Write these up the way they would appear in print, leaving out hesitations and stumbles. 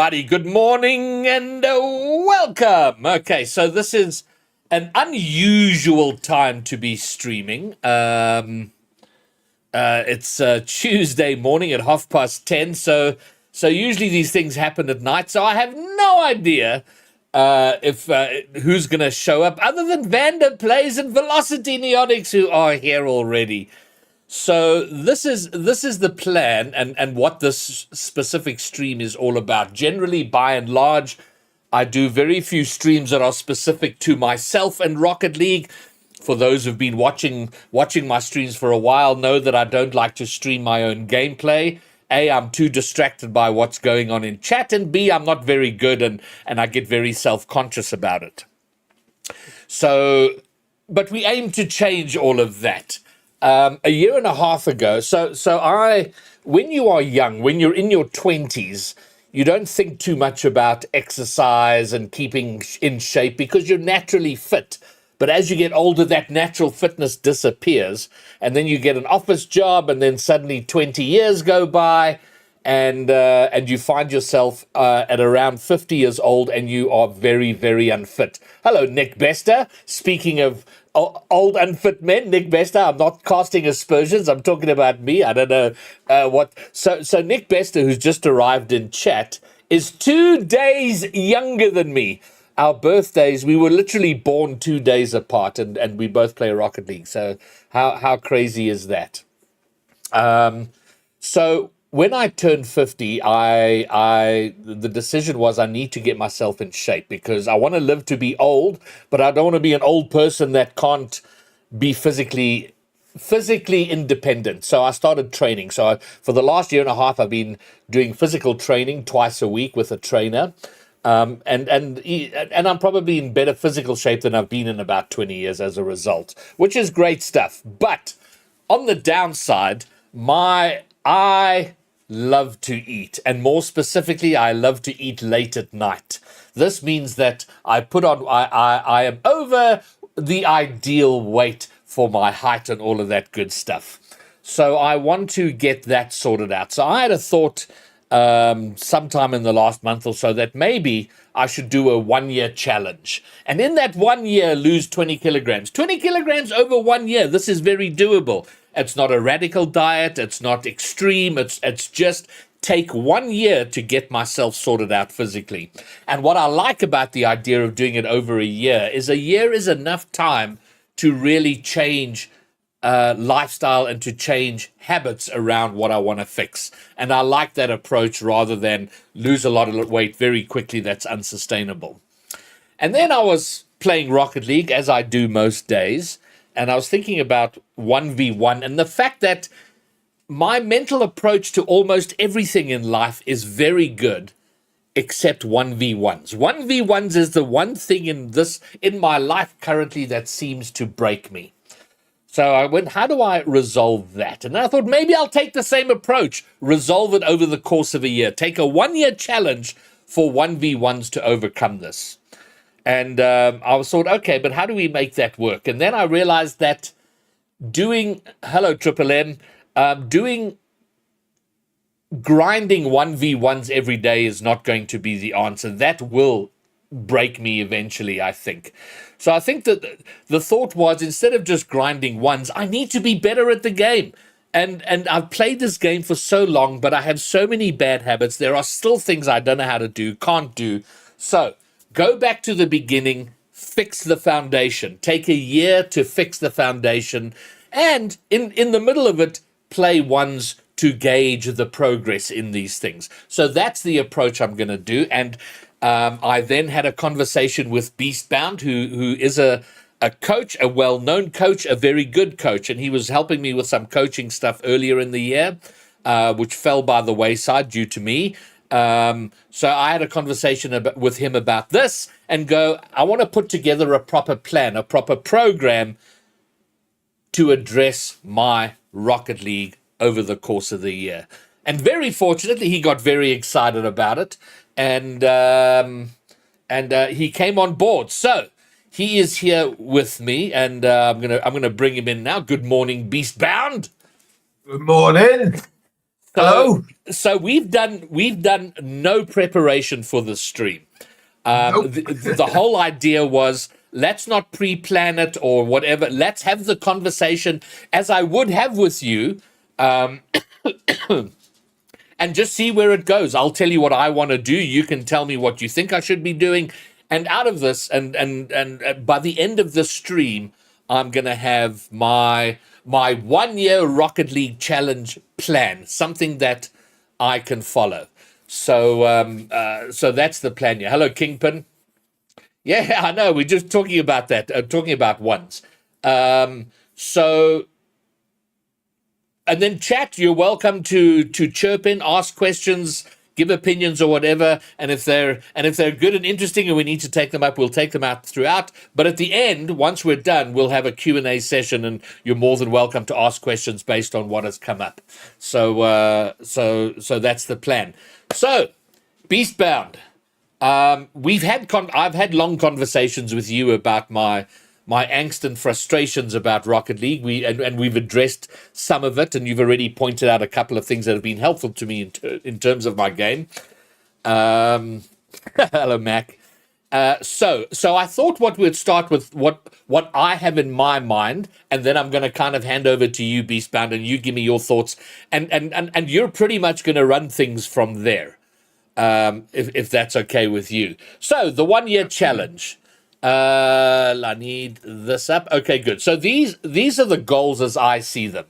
everybody. Good morning and welcome. Okay, so this is an unusual time to be streaming. It's Tuesday morning at 10:30. So usually these things happen at night. So I have no idea if who's going to show up other than Vander Plays and Velocity Neotics, who are here already. So this is the plan and what this specific stream is all about. Generally, by and large, I do very few streams that are specific to myself and Rocket League. For those who've been watching my streams for a while, know that I don't like to stream my own gameplay. A, I'm too distracted by what's going on in chat, and B, I'm not very good and I get very self-conscious about it. So, but we aim to change all of that. A year and a half ago, when you are young, when you're in your 20s, you don't think too much about exercise and keeping in shape because you're naturally fit. But as you get older, that natural fitness disappears, and then you get an office job, and then suddenly 20 years go by, and you find yourself at around 50 years old, and you are very, very unfit. Hello, Nick Bester. Speaking of old unfit men, Nick Bester, I'm not casting aspersions. I'm talking about me. I don't know what. So Nick Bester, who's just arrived in chat, is 2 days younger than me. Our birthdays, we were literally born 2 days apart, and we both play Rocket League. So how crazy is that? So when I turned 50, the decision was I need to get myself in shape because I want to live to be old, but I don't want to be an old person that can't be physically independent. So I started training. So for the last year and a half, I've been doing physical training twice a week with a trainer. And I'm probably in better physical shape than I've been in about 20 years as a result, which is great stuff. But on the downside, I love to eat, and more specifically, I love to eat late at night. This means that I am over the ideal weight for my height and all of that good stuff. So I want to get that sorted out. So I had a thought sometime in the last month or so that maybe I should do a 1-year challenge, and in that 1 year lose 20 kilograms. 20 kilograms over 1 year. This is very doable. It's not a radical diet. It's not extreme. It's just take 1 year to get myself sorted out physically. And what I like about the idea of doing it over a year is enough time to really change lifestyle and to change habits around what I want to fix. And I like that approach rather than lose a lot of weight very quickly. That's unsustainable. And then I was playing Rocket League, as I do most days, and I was thinking about 1v1 and the fact that my mental approach to almost everything in life is very good, except 1v1s. 1v1s is the one thing in my life currently that seems to break me. So I went, how do I resolve that? And I thought maybe I'll take the same approach, resolve it over the course of a year, take a 1-year challenge for 1v1s to overcome this. And I thought, okay, but how do we make that work? And then I realized that doing grinding 1v1s every day is not going to be the answer. That will break me eventually, I think. So I think that the thought was, instead of just grinding ones, I need to be better at the game. And I've played this game for so long, but I have so many bad habits. There are still things I don't know how to do, can't do. So go back to the beginning, fix the foundation. Take a year to fix the foundation. And in the middle of it, play ones to gauge the progress in these things. So that's the approach I'm going to do. And I then had a conversation with Beastbound, who is a coach, a well-known coach, a very good coach. And he was helping me with some coaching stuff earlier in the year, which fell by the wayside due to me. So I had a conversation with him about this and I want to put together a proper plan, a proper program to address my Rocket League over the course of the year. And very fortunately, he got very excited about it, and he came on board. So he is here with me, and I'm gonna bring him in now. Good morning, Beastbound. Good morning. Hello. So we've done no preparation for this stream. Nope. The whole idea was, let's not pre-plan it or whatever. Let's have the conversation as I would have with you, and just see where it goes. I'll tell you what I want to do. You can tell me what you think I should be doing. And out of this, and by the end of the stream, I'm gonna have my 1 year Rocket League challenge plan, something that I can follow. So that's the plan. Yeah. Hello, Kingpin. Yeah, I know. We're just talking about that. Talking about ones. So. And then chat, you're welcome to chirp in, ask questions, give opinions or whatever. And if they're good and interesting and we need to take them up, we'll take them out throughout. But at the end, once we're done, we'll have a Q&A session, and you're more than welcome to ask questions based on what has come up. So that's the plan. So, Beastbound. I've had long conversations with you about my angst and frustrations about Rocket League. We've addressed some of it, and you've already pointed out a couple of things that have been helpful to me in terms of my game. Hello, Mac. So I thought what we'd start with what I have in my mind, and then I'm going to kind of hand over to you, Beastbound, and you give me your thoughts, and you're pretty much going to run things from there. If that's okay with you. So the 1 year challenge. I need this up. Okay, good. So these are the goals as I see them.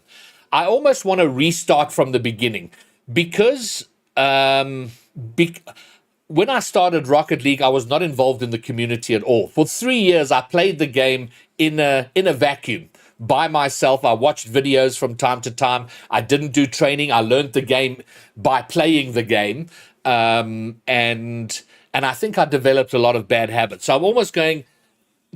I almost want to restart from the beginning because when I started Rocket League, I was not involved in the community at all. For 3 years, I played the game in a vacuum by myself. I watched videos from time to time. I didn't do training. I learned the game by playing the game. And I think I developed a lot of bad habits. So I'm almost going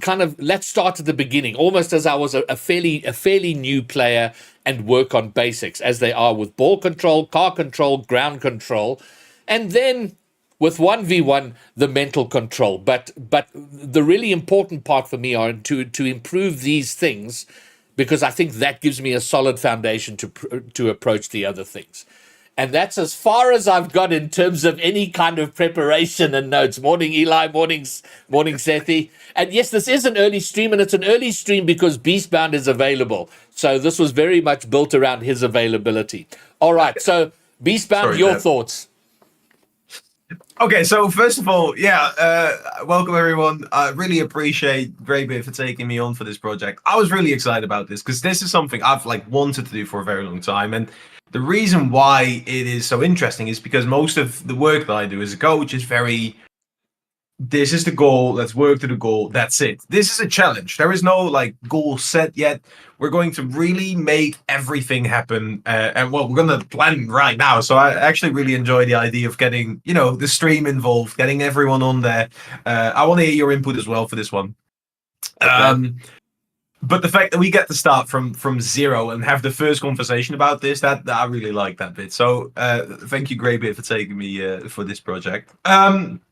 kind of, let's start at the beginning, almost as I was a fairly new player, and work on basics as they are with ball control, car control, ground control, and then with 1v1, the mental control. But the really important part for me are to improve these things, because I think that gives me a solid foundation to approach the other things. And that's as far as I've got in terms of any kind of preparation and notes. Morning, Eli. Morning, Sethi. And yes, this is an early stream, and it's an early stream because Beastbound is available. So this was very much built around his availability. All right. So, Beastbound, your thoughts. Okay, so first of all, welcome everyone. I really appreciate Greybeard for taking me on for this project. I was really excited about this because this is something I've wanted to do for a very long time, and the reason why it is so interesting is because most of the work that I do as a coach is very, this is the goal, let's work to the goal, that's it. This is a challenge. There is no goal set yet. We're going to really make everything happen. And we're going to plan right now. So I actually really enjoy the idea of getting, the stream involved, getting everyone on there. I want to hear your input as well for this one. Okay. But the fact that we get to start from zero and have the first conversation about this, that I really like that bit. So thank you, Greybeard, for taking me for this project. On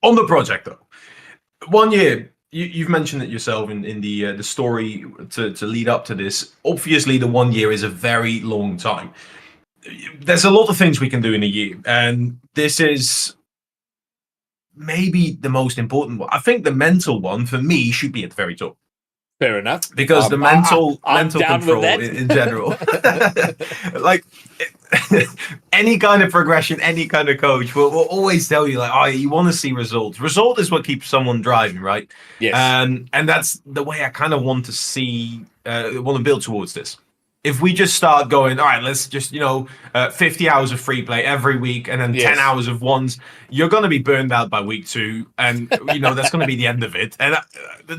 the project, though, 1 year, you've mentioned it yourself in the story to lead up to this. Obviously, the 1 year is a very long time. There's a lot of things we can do in a year, and this is maybe the most important one. I think the mental one, for me, should be at the very top. Fair enough. Because the mental control in general, any kind of progression, any kind of coach will always tell you you want to see results. Result is what keeps someone driving, right? Yes. And that's the way I kind of want to see, want to build towards this. If we just start going, all right, let's just, 50 hours of free play every week and then 10 hours of ones, you're going to be burned out by week 2. And, that's going to be the end of it. And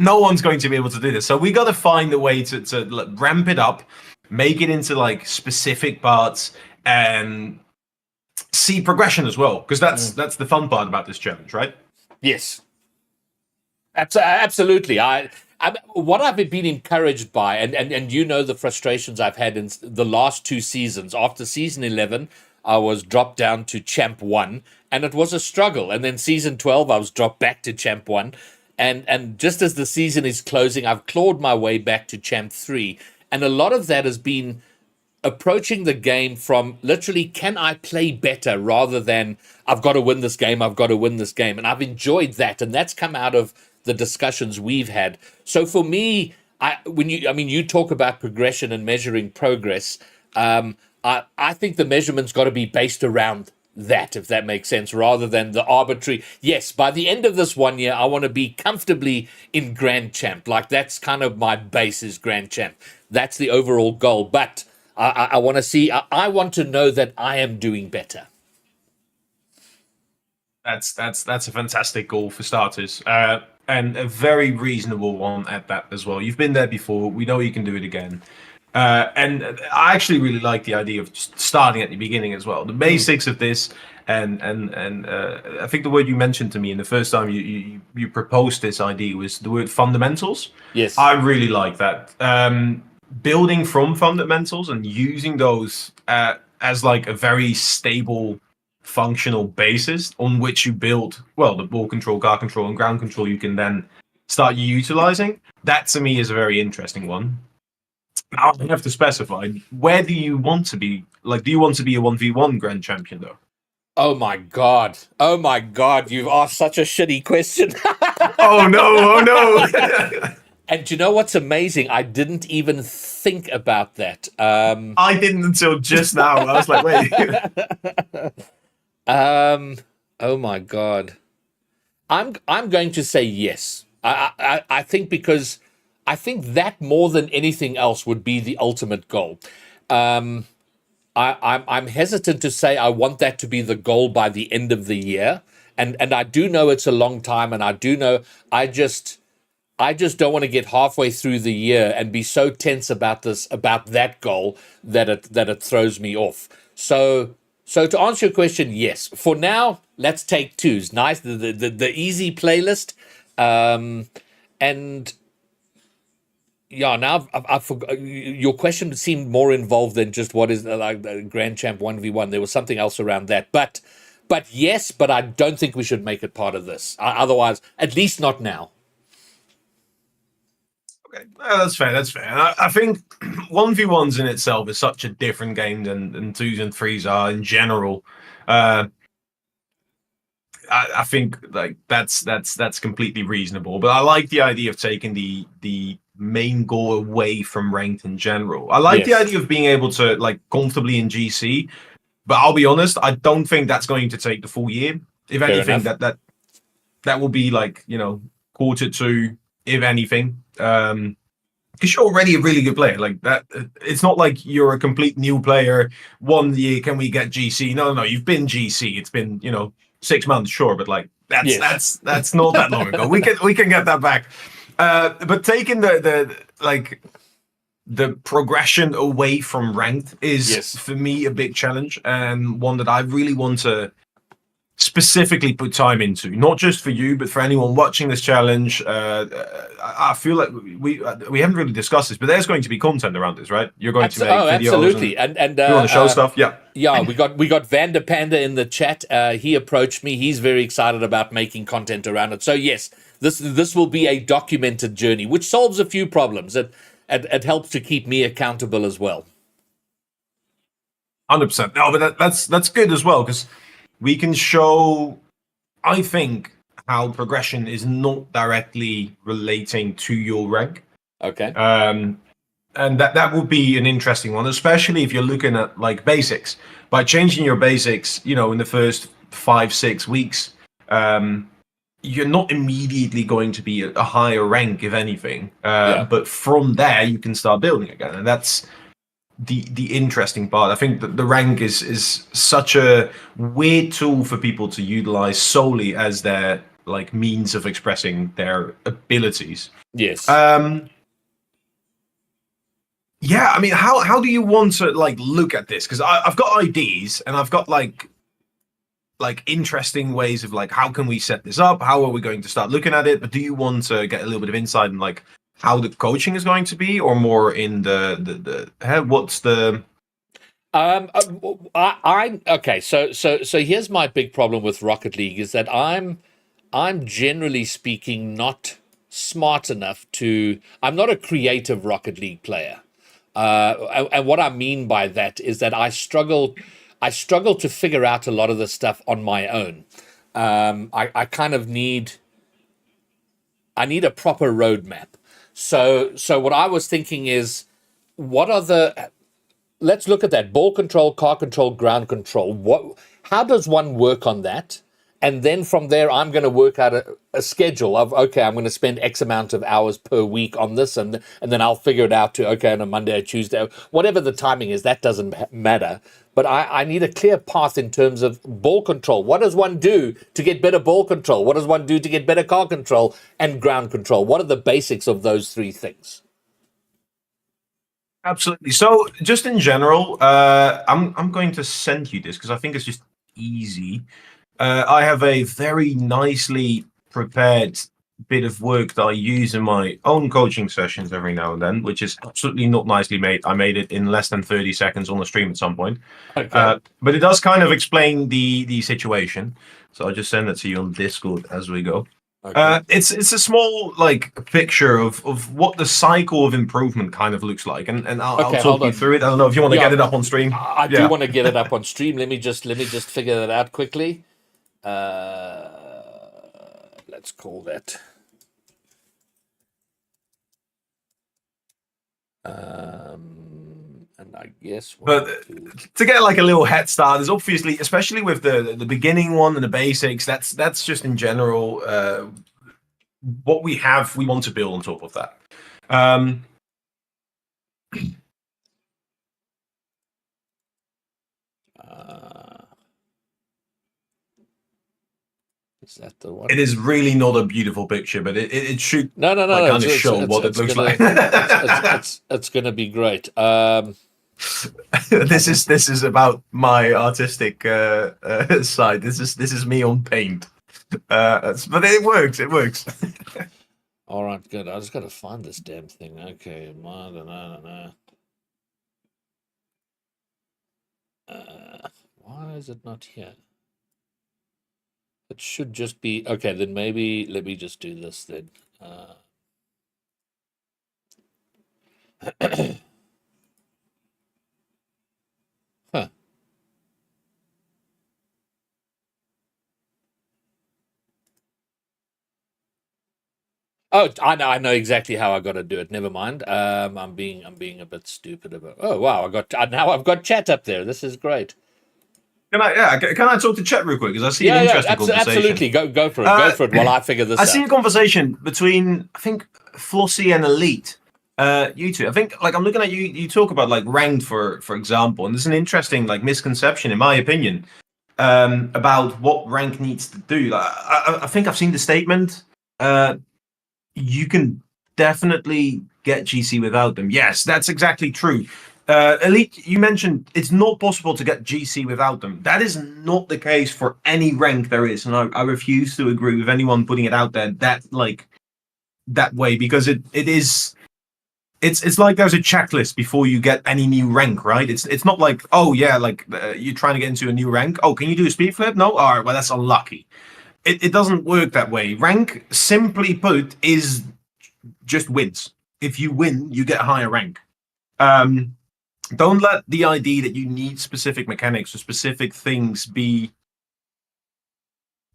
no one's going to be able to do this. So we got to find a way to ramp it up, make it into specific parts, and see progression as well. Because that's the fun part about this challenge, right? Yes. Absolutely. What I've been encouraged by, and the frustrations I've had in the last 2 seasons. After season 11, I was dropped down to Champ 1, and it was a struggle. And then season 12, I was dropped back to Champ 1. And just as the season is closing, I've clawed my way back to Champ 3. And a lot of that has been approaching the game from literally, can I play better, rather than I've got to win this game, I've got to win this game. And I've enjoyed that, and that's come out of the discussions we've had. So for me, you talk about progression and measuring progress. I think the measurement's got to be based around that, if that makes sense, rather than the arbitrary. Yes, by the end of this 1 year, I want to be comfortably in Grand Champ. Like, that's kind of my base, is Grand Champ. That's the overall goal. But I want to see, I want to know that I am doing better. That's a fantastic goal for starters, and a very reasonable one at that as well. You've been there before. We know you can do it again. And I actually really like the idea of just starting at the beginning as well. The basics of this, and I think the word you mentioned to me in the first time you proposed this idea was the word fundamentals. Yes. I really like that. Building from fundamentals and using those as like a very stable, functional basis on which you build, well, the ball control, car control, and ground control you can then start utilizing. That to me is a very interesting one. Now I have to specify, where do you want to be? Like, do you want to be a 1v1 grand champion though? Oh my God. Oh my God. You've asked such a shitty question. Oh no, oh no. And you know what's amazing? I didn't even think about that. I didn't until just now. I was like, wait. Oh my God. I'm going to say yes. I think, because I think that more than anything else would be the ultimate goal. I'm hesitant to say I want that to be the goal by the end of the year, and I do know it's a long time, and I do know I just don't want to get halfway through the year and be so tense about that goal that it throws me off. So to answer your question, yes. For now, let's take twos. Nice, the easy playlist, and yeah. Now I forgot, your question seemed more involved than just what is like the Grand Champ 1v1. There was something else around that, but yes, but I don't think we should make it part of this. Otherwise, at least not now. Okay, that's fair. That's fair. And I think 1v1s in itself is such a different game than twos and threes are in general. I think like that's completely reasonable. But I like the idea of taking the main goal away from ranked in general. I like the Yes. idea of being able to like comfortably in GC. But I'll be honest, I don't think that's going to take the full year. If Fair anything, enough. that will be like, quarter two, if anything. Because you're already a really good player. Like that, it's not like you're a complete new player. 1 year, can we get GC? No. You've been GC. It's been 6 months, sure, but like Yes. that's not that long ago. We can get that back. But taking the progression away from ranked is Yes. for me a big challenge, and one that I really want to specifically put time into, not just for you, but for anyone watching this challenge. I feel like we haven't really discussed this, but there's going to be content around this, right? You're going to make videos Absolutely. and And you want to show stuff, yeah. yeah, we got Vander Panda in the chat. He approached me. He's very excited about making content around it. So yes, this will be a documented journey, which solves a few problems. It helps to keep me accountable as well. 100%. No, but that's good as well, because we can show, I think, how progression is not directly relating to your rank. Okay. And that would be an interesting one, especially if you're looking at like basics. By changing your basics, in the first 5-6 weeks, you're not immediately going to be a higher rank, if anything. Yeah. But from there, you can start building again, and that's the interesting part. I think that the rank is such a weird tool for people to utilize solely as their like means of expressing their abilities. Yes. Yeah, I mean, how do you want to like look at this? Because I've got ideas and I've got like interesting ways of like, how can we set this up? How are we going to start looking at it? But do you want to get a little bit of insight in like how the coaching is going to be, or more in the what's the I okay. So here's my big problem with Rocket League is that I'm generally speaking not smart enough to. I'm not a creative Rocket League player. And what I mean by that is that I struggle to figure out a lot of the stuff on my own. I kind of need a proper roadmap. So what I was thinking is, what are the let's look at that: ball control, car control, ground control. How does one work on that? And then from there, I'm going to work out a schedule of, okay, I'm going to spend X amount of hours per week on this, and then I'll figure it out to, okay, on a Monday or Tuesday, whatever the timing is, that doesn't matter. But I need a clear path in terms of ball control. What does one do to get better ball control? What does one do to get better car control and ground control? What are the basics of those three things? Absolutely. So, just in general, I'm going to send you this because I think it's just easy. I have a very nicely prepared bit of work that I use in my own coaching sessions every now and then, which is absolutely not nicely made. I made it in less than 30 seconds on the stream at some point. Okay. But it does kind of explain the situation. So I'll just send it to you on Discord as we go. Okay. It's a small like picture of what the cycle of improvement kind of looks like, and I'll Okay, talk hold you on. through it. I don't know if you want to Yeah, get it up on stream. I do Yeah. want to get it up on stream. Let me just figure that out quickly. Let's call that. And I guess But to get like a little head start, is obviously, especially with the beginning one and the basics. That's just in general what we have. We want to build on top of that. Um, is that the one? it is really not a beautiful picture, but it should No, no, no, like no. kind of show what it looks like. It's gonna be great. This is about my artistic side. This is me on paint. But it works. It works. All right, good. I just gotta find this damn thing. Okay, why is it not here? It should just be okay. Then maybe let me just do this then. Huh. Oh, I know exactly how I got to do it. Never mind. I'm being a bit stupid about. Oh wow, now I've got chat up there. This is great. Can I talk to chat real quick? Because I see an Yeah, interesting conversation. absolutely. Go for it. Go for it while I figure this I out. see a conversation between I think Flossie and Elite. You two. I think like I'm looking at you. You talk about like ranked for example, and there's an interesting like misconception in my opinion about what rank needs to do. Like, I think I've seen the statement. You can definitely get GC without them. Yes, that's exactly true. Elite, you mentioned it's not possible to get GC without them. That is not the case for any rank there is, and I refuse to agree with anyone putting it out there that way because it's like there's a checklist before you get any new rank, right? It's not like oh yeah, like you're trying to get into a new rank. Oh, can you do a speed flip? No, all right, well that's unlucky. It doesn't work that way. Rank, simply put, is just wins. If you win, you get a higher rank. Don't let the idea that you need specific mechanics or specific things be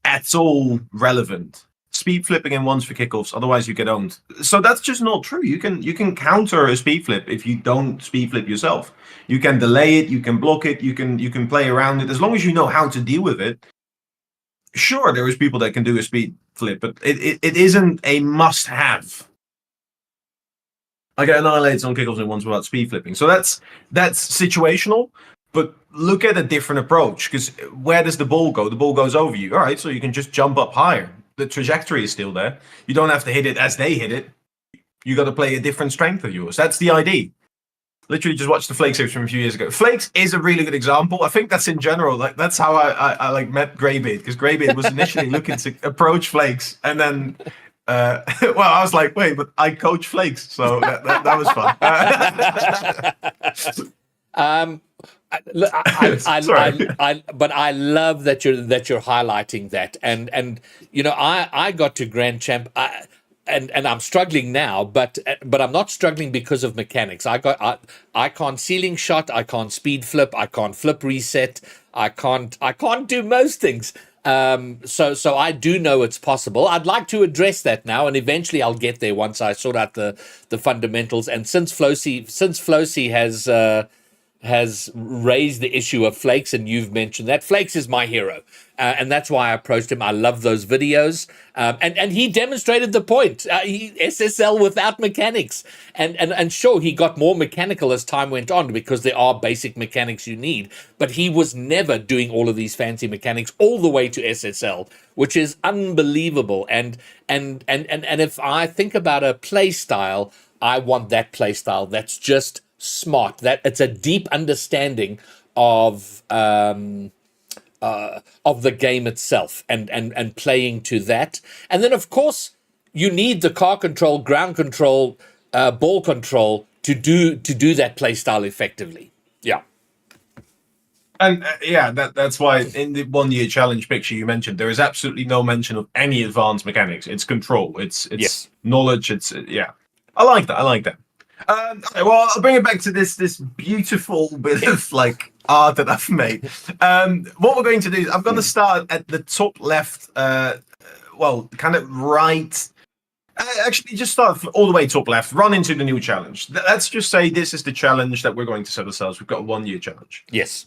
at all relevant. Speed flipping in ones for kickoffs, otherwise you get owned. So that's just not true. You can counter a speed flip if you don't speed flip yourself. You can delay it, you can block it, you can play around it as long as you know how to deal with it. Sure, there is people that can do a speed flip, but it isn't a must-have. I get annihilated on kickoffs in ones without speed flipping. So that's situational, but look at a different approach because where does the ball go? The ball goes over you. All right, so you can just jump up higher. The trajectory is still there. You don't have to hit it as they hit it. You got to play a different strength of yours. That's the idea. Literally just watched the Flakes series from a few years ago. Flakes is a really good example. I think that's in general. Like that's how I like met Greybeard because Greybeard was initially looking to approach Flakes, and then well, I was like, wait, but I coach Flakes, so that was fun. But I love that you're highlighting that, and I got to Grand Champ. and I'm struggling now, but I'm not struggling because of mechanics. I can't ceiling shot, I can't speed flip, I can't flip reset, I can't do most things. So I do know it's possible. I'd like to address that now, and eventually I'll get there once I sort out the fundamentals. And since Flosi has raised the issue of Flakes, and you've mentioned that Flakes is my hero, and that's why I approached him. I love those videos, and he demonstrated the point. SSL without mechanics, and sure, he got more mechanical as time went on because there are basic mechanics you need, but he was never doing all of these fancy mechanics all the way to SSL, which is unbelievable. And if I think about a play style, I want that play style that's just smart, that it's a deep understanding of the game itself, and playing to that. And then of course you need the car control, ground control, ball control to do that play style effectively. Yeah. And that's why in the 1 year challenge picture you mentioned, there is absolutely no mention of any advanced mechanics. It's control, it's Yes. knowledge, it's yeah. I like that. I like that. Okay, well, I'll bring it back to this beautiful bit of like art that I've made. What we're going to do is I'm going to start at the top left. Well, kind of right. Actually, just start all the way top left. Run into the new challenge. Let's just say this is the challenge that we're going to set ourselves. We've got a 1 year challenge. Yes.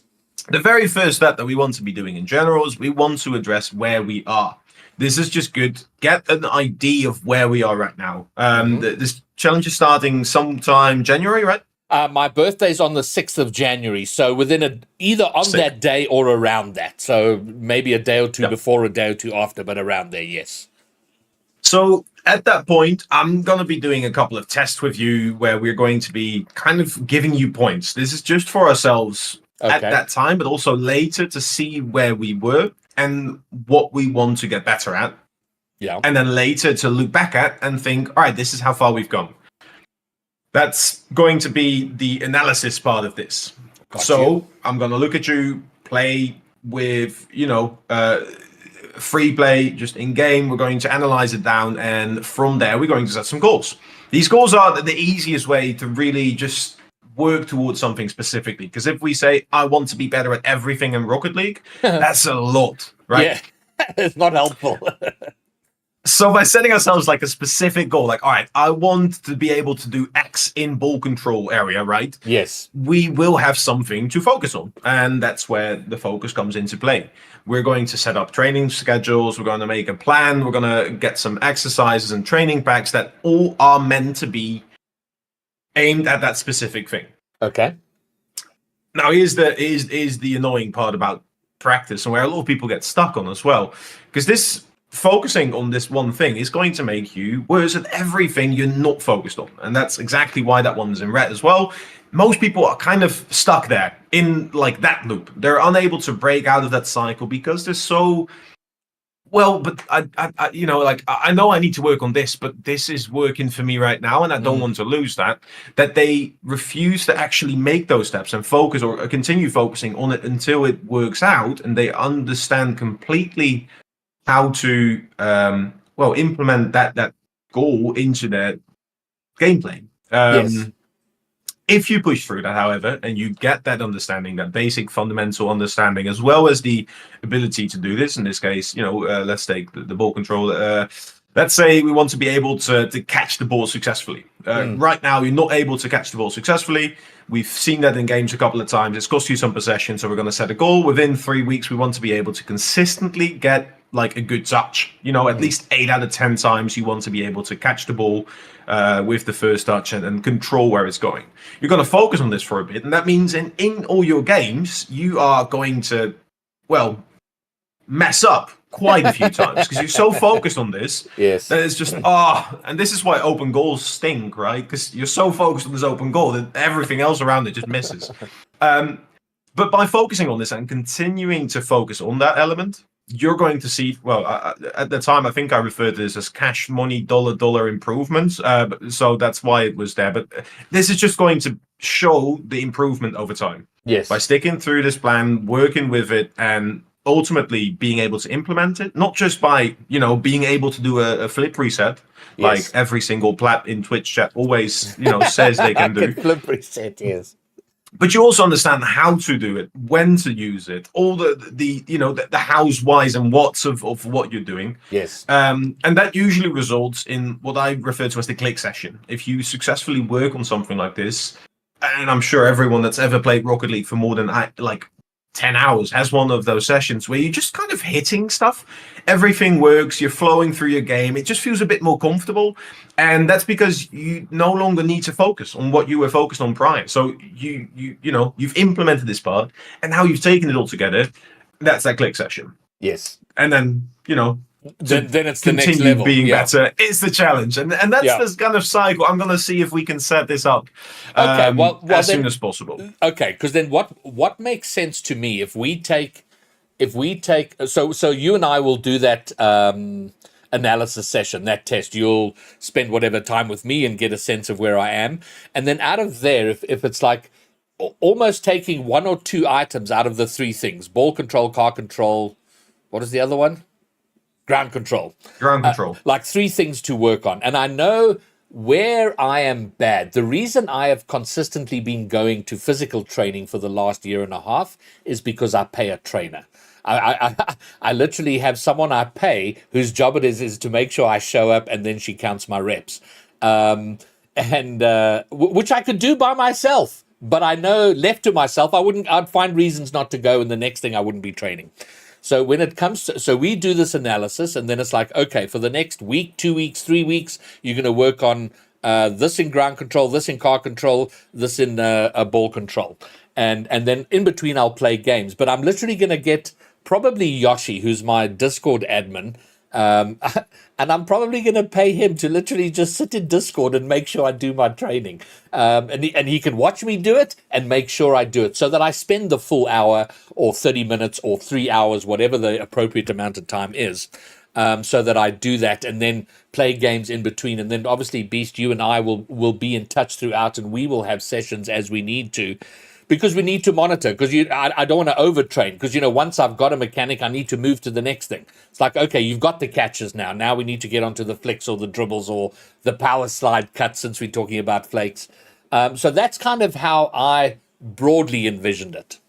The very first step that we want to be doing in general is we want to address where we are. This is just good. Get an idea of where we are right now. This challenge is starting sometime January, right? My birthday's on the 6th of January, so within either on Sick. that day or around that. So maybe a day or two before, a day or two after, but around there, yes. So at that point, I'm going to be doing a couple of tests with you where we're going to be kind of giving you points. This is just for ourselves at that time, but also later to see where we were and what we want to get better at. Yeah. And then later to look back at and think, all right, this is how far we've gone. That's going to be the analysis part of this. I'm going to look at you play with, free play, just in game. We're going to analyze it down. And from there, we're going to set some goals. These goals are the easiest way to really just work towards something specifically. Because if we say, I want to be better at everything in Rocket League, that's a lot, right? Yeah, it's not helpful. So by setting ourselves like a specific goal, like, all right, I want to be able to do X in ball control area, right? Yes. We will have something to focus on. And that's where the focus comes into play. We're going to set up training schedules. We're going to make a plan. We're going to get some exercises and training packs that all are meant to be aimed at that specific thing. Okay. Now, here's the annoying part about practice and where a lot of people get stuck on as well. Because this focusing on this one thing is going to make you worse at everything you're not focused on. And that's exactly why that one's in red as well. Most people are kind of stuck there in like that loop. They're unable to break out of that cycle because they're so, well, but I know I need to work on this, but this is working for me right now and I don't want to lose that they refuse to actually make those steps and focus or continue focusing on it until it works out and they understand completely how to implement that goal into their gameplay. Yes. If you push through that, however, and you get that understanding, that basic fundamental understanding, as well as the ability to do this, in this case, let's take the ball control. Let's say we want to be able to catch the ball successfully. Right now, you're not able to catch the ball successfully. We've seen that in games a couple of times. It's cost you some possession, so we're going to set a goal. Within 3 weeks, we want to be able to consistently get like a good touch. At least 8 out of 10 times you want to be able to catch the ball with the first touch and control where it's going. You're going to focus on this for a bit, and that means in all your games, you are going to, mess up quite a few times because you're so focused on this. Yes. That it's just, and this is why open goals stink, right? Because you're so focused on this open goal that everything else around it just misses. But by focusing on this and continuing to focus on that element, you're going to see, at the time, I think I referred to this as cash money, dollar improvements. So that's why it was there. But this is just going to show the improvement over time. Yes. By sticking through this plan, working with it, and ultimately being able to implement it, not just by being able to do a flip reset like Yes. every single plat in Twitch chat always says they I can can do, flip reset, yes. but you also understand how to do it, when to use it, all the hows, whys, and whats of what you're doing. Yes. And that usually results in what I refer to as the click session. If you successfully work on something like this, and I'm sure everyone that's ever played Rocket League for more than like 10 hours has one of those sessions where you're just kind of hitting stuff. Everything works, you're flowing through your game. It just feels a bit more comfortable. And that's because you no longer need to focus on what you were focused on prior. So you've implemented this part, and now you've taken it all together. That's that click session. Yes. And then, to Then it's the next continue level. being Yeah. better is the challenge. And that's Yeah. this kind of cycle. I'm going to see if we can set this up Okay. Well, as then, soon as possible. okay, because then what makes sense to me if we take so you and I will do that analysis session, that test. You'll spend whatever time with me and get a sense of where I am, and then out of there, if it's like almost taking one or two items out of the three things: ball control, car control. What is the other one? Ground control. Ground control. Like three things to work on. And I know where I am bad. The reason I have consistently been going to physical training for the last year and a half is because I pay a trainer. I literally have someone I pay whose job it is to make sure I show up, and then she counts my reps. And which I could do by myself. But I know left to myself, I'd find reasons not to go, and the next thing I wouldn't be training. So when it comes to, so we do this analysis, and then it's like, okay, for the next week, 2 weeks, 3 weeks, you're going to work on this in ground control, this in car control, this in a ball control. And then in between, I'll play games. But I'm literally going to get probably Yoshi, who's my Discord admin, and I'm probably going to pay him to literally just sit in Discord and make sure I do my training. And he can watch me do it and make sure I do it, so that I spend the full hour or 30 minutes or 3 hours, whatever the appropriate amount of time is, so that I do that and then play games in between. And then obviously, Beast, you and I will be in touch throughout, and we will have sessions as we need to. Because we need to monitor, because I don't want to overtrain, because, once I've got a mechanic, I need to move to the next thing. It's like, okay, you've got the catches now. Now we need to get onto the flicks or the dribbles or the power slide cuts, since we're talking about flakes. So that's kind of how I broadly envisioned it.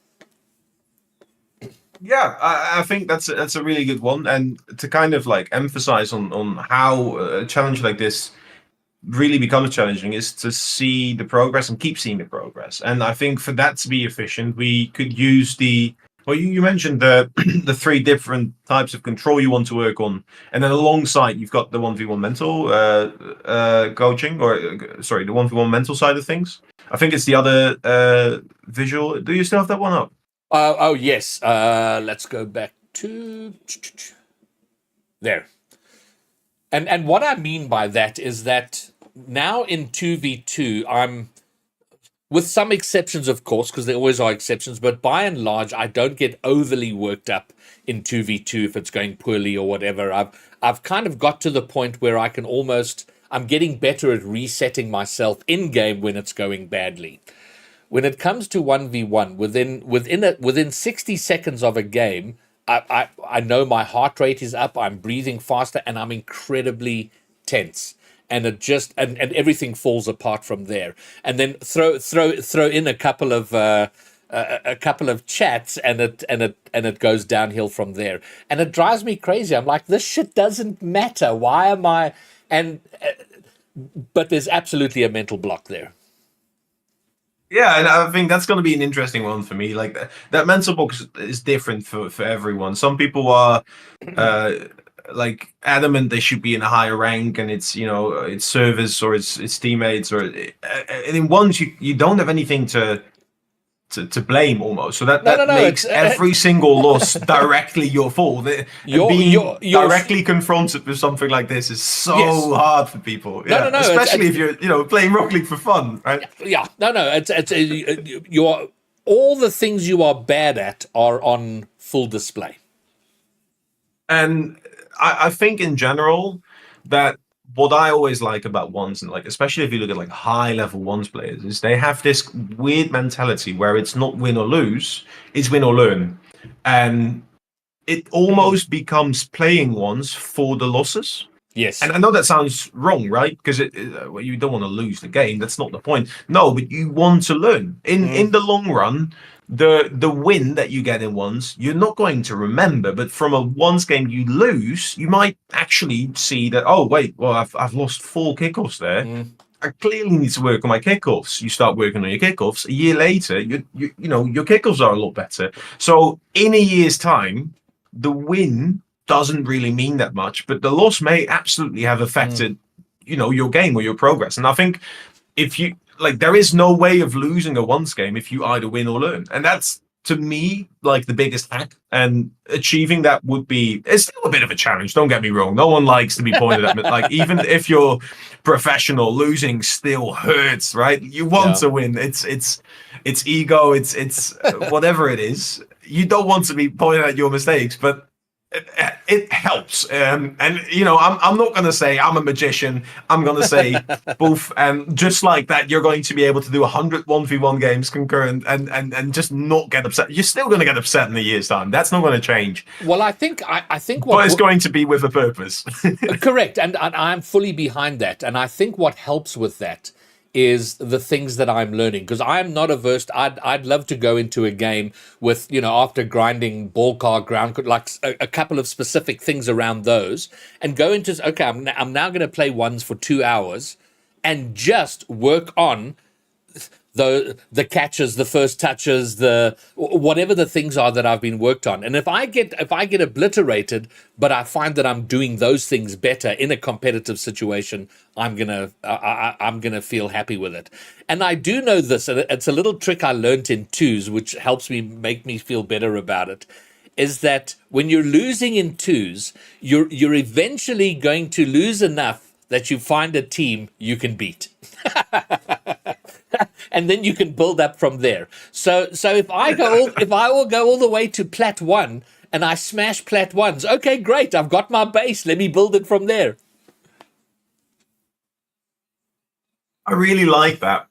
Yeah, I think that's a really good one. And to kind of like emphasize on how a challenge like this really becomes challenging is to see the progress and keep seeing the progress. And I think for that to be efficient, we could use you mentioned the the three different types of control you want to work on, and then alongside you've got the 1v1 mental coaching, or sorry, the 1v1 mental side of things. I think it's the other visual. Do you still have that one up? Oh yes. Let's go back to there. And what I mean by that is that now in 2v2, I'm, with some exceptions, of course, because there always are exceptions, but by and large, I don't get overly worked up in 2v2 if it's going poorly or whatever. I've kind of got to the point where I'm getting better at resetting myself in game when it's going badly. When it comes to 1v1, within 60 seconds of a game, I know my heart rate is up, I'm breathing faster, and I'm incredibly tense. And it just and everything falls apart from there. And then throw in a couple of chats, and it goes downhill from there. And it drives me crazy. I'm like, this shit doesn't matter. Why am I? But there's absolutely a mental block there. Yeah, and I think that's going to be an interesting one for me. Like that mental block is different for everyone. Some people are like adamant they should be in a higher rank, and it's it's service or it's teammates, or and in ones you don't have anything to blame almost. So that No. makes every single loss directly your fault. And being directly confronted with something like this is so hard for people. Yeah, No. Especially if you're playing Rocket League for fun, right? Yeah. No. It's all the things you are bad at are on full display. And I think in general that what I always like about ones, and like especially if you look at like high level ones players, is they have this weird mentality where it's not win or lose, it's win or learn. And it almost becomes playing ones for the losses. Yes. And I know that sounds wrong, right? Because well, you don't want to lose the game. That's not the point. No, but you want to learn. In the long run, the win that you get in ones, you're not going to remember. But from a once game you lose, you might actually see that. Oh wait, well I've lost 4 kickoffs there. I clearly need to work on my kickoffs. You start working on your kickoffs. A year later, you know your kickoffs are a lot better. So in a year's time, the win doesn't really mean that much, but the loss may absolutely have affected, your game or your progress. And I think if you like, there is no way of losing a once game if you either win or learn, and that's to me like the biggest hack. And achieving that would be it's still a bit of a challenge. Don't get me wrong. No one likes to be pointed at. Like even if you're professional, losing still hurts, right? You want to win. It's ego. It's whatever it is. You don't want to be pointed at your mistakes, but it helps. And I'm not going to say I'm a magician. I'm going to say both. And just like that, you're going to be able to do 100 1v1 games concurrent and just not get upset. You're still going to get upset in a year's time. That's not going to change. Well, I think but it's going to be with a purpose. Correct. And I'm fully behind that. And I think what helps with that is the things that I'm learning, because I'm not averse. I'd love to go into a game with, after grinding ball car ground, like a couple of specific things around those, and go into, okay, I'm now going to play ones for 2 hours and just work on the catches, the first touches, the whatever the things are that I've been worked on. And if I get obliterated, but I find that I'm doing those things better in a competitive situation, I'm gonna feel happy with it. And I do know this, and it's a little trick I learned in twos, which helps make me feel better about it. Is that when you're losing in twos, you're eventually going to lose enough that you find a team you can beat. And then you can build up from there. So if I will go all the way to plat 1 and I smash plat 1s, okay, great, I've got my base. Let me build it from there. I really like that.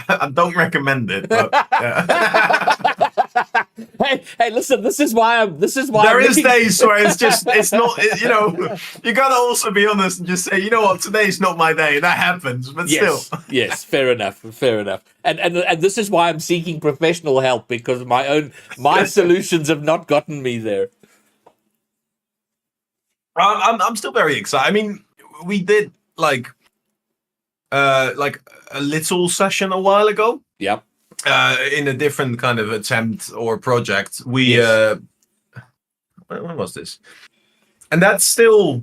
I don't recommend it, but hey, listen. This is why. There is days where it's not. You gotta also be honest and just say, you know what, today's not my day. That happens, but still. Yes, fair enough. And this is why I'm seeking professional help, because my solutions have not gotten me there. I'm still very excited. I mean, we did like a little session a while ago. Yep. In a different kind of attempt or project. When was this? And that's still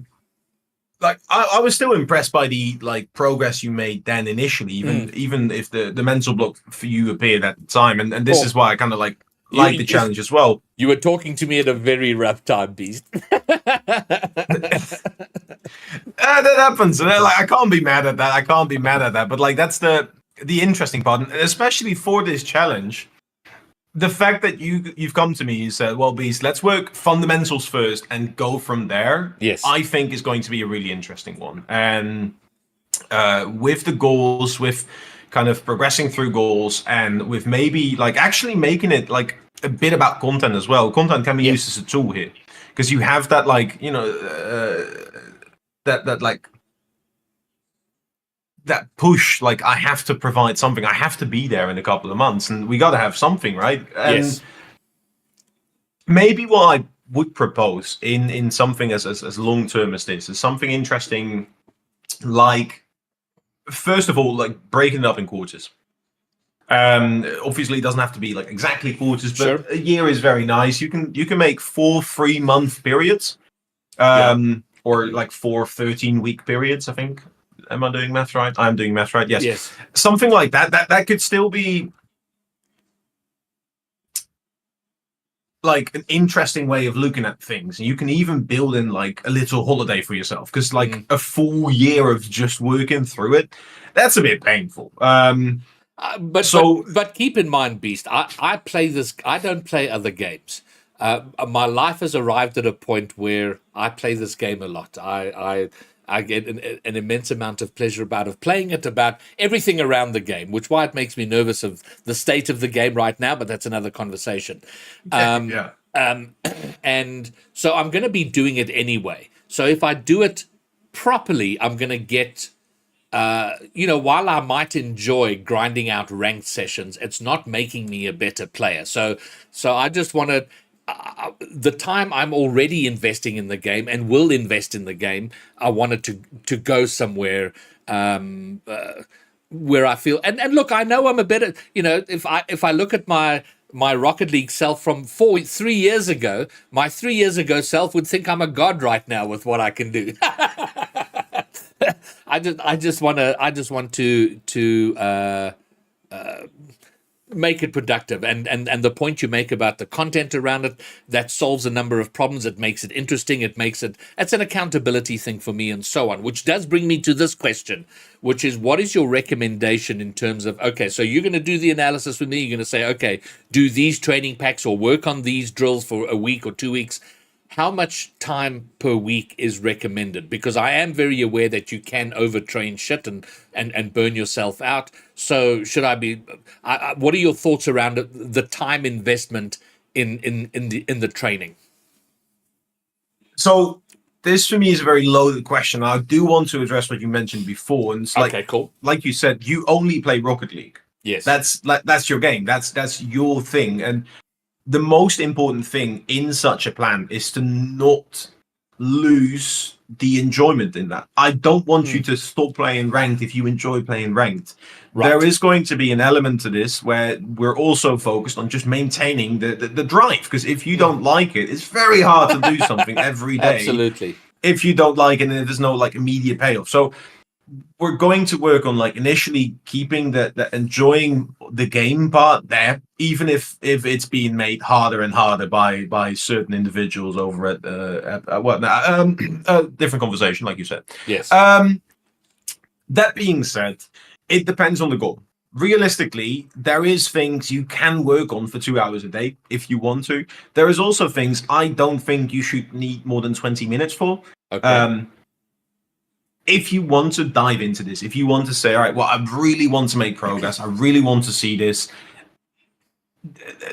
like I was still impressed by the progress you made then initially, even if the mental block for you appeared at the time. And this is why I kind of like the challenge as well. You were talking to me at a very rough time, Beast. That happens. And I can't be mad at that. But that's the interesting part, and especially for this challenge, the fact that you've come to me and said, well, Beast, let's work fundamentals first and go from there. Yes, I think is going to be a really interesting one. And with the goals, with kind of progressing through goals, and with maybe actually making it a bit about content as well. Content can be used as a tool here, because you have that that push, I have to provide something. I have to be there in a couple of months, and we got to have something, right? And maybe what I would propose in something as long term as this is something interesting, first of all, breaking it up in quarters. Obviously it doesn't have to be exactly quarters, but a year is very nice. You can make 4 3-month periods, or 4 13-week periods, I think. Am I doing math right? I'm doing math right. Yes. Something like that. That could still be an interesting way of looking at things. You can even build in a little holiday for yourself, because a full year of just working through it, that's a bit painful. But keep in mind, Beast, I play this. I don't play other games. My life has arrived at a point where I play this game a lot. I get an immense amount of pleasure out playing it, about everything around the game, which why it makes me nervous of the state of the game right now, but that's another conversation. And so I'm going to be doing it anyway. So if I do it properly, I'm going to get, while I might enjoy grinding out ranked sessions, it's not making me a better player. So I just want to, the time I'm already investing in the game and will invest in the game, I wanted to go somewhere where I feel, and look, I know I'm a better, if I look at my Rocket League self from 3 years ago, my 3 years ago self would think I'm a god right now with what I can do. I just want to make it productive, and the point you make about the content around it, that solves a number of problems. It makes it interesting. It's an accountability thing for me, and so on, which does bring me to this question, which is, what is your recommendation in terms of, okay, so you're going to do the analysis with me, you're going to say, okay, do these training packs or work on these drills for a week or 2 weeks. How much time per week is recommended? Because I am very aware that you can overtrain shit and burn yourself out. So should I be? What are your thoughts around the time investment in the training? So this for me is a very loaded question. I do want to address what you mentioned before, and it's Okay, cool. like you said, you only play Rocket League. Yes. That's your game. That's your thing. And the most important thing in such a plan is to not lose the enjoyment in that. I don't want you to stop playing ranked if you enjoy playing ranked. Right. There is going to be an element to this where we're also focused on just maintaining the drive, because if you don't like it, it's very hard to do something every day. Absolutely. If you don't like it and there's no like immediate payoff. So we're going to work on like initially keeping the enjoying the game part there, even if it's being made harder and harder by certain individuals over at a different conversation, like you said. Yes. That being said, it depends on the goal. Realistically, there is things you can work on for 2 hours a day if you want to. There is also things I don't think you should need more than 20 minutes for. Okay. If you want to dive into this, if you want to say, all right, well, I really want to make progress, I really want to see this,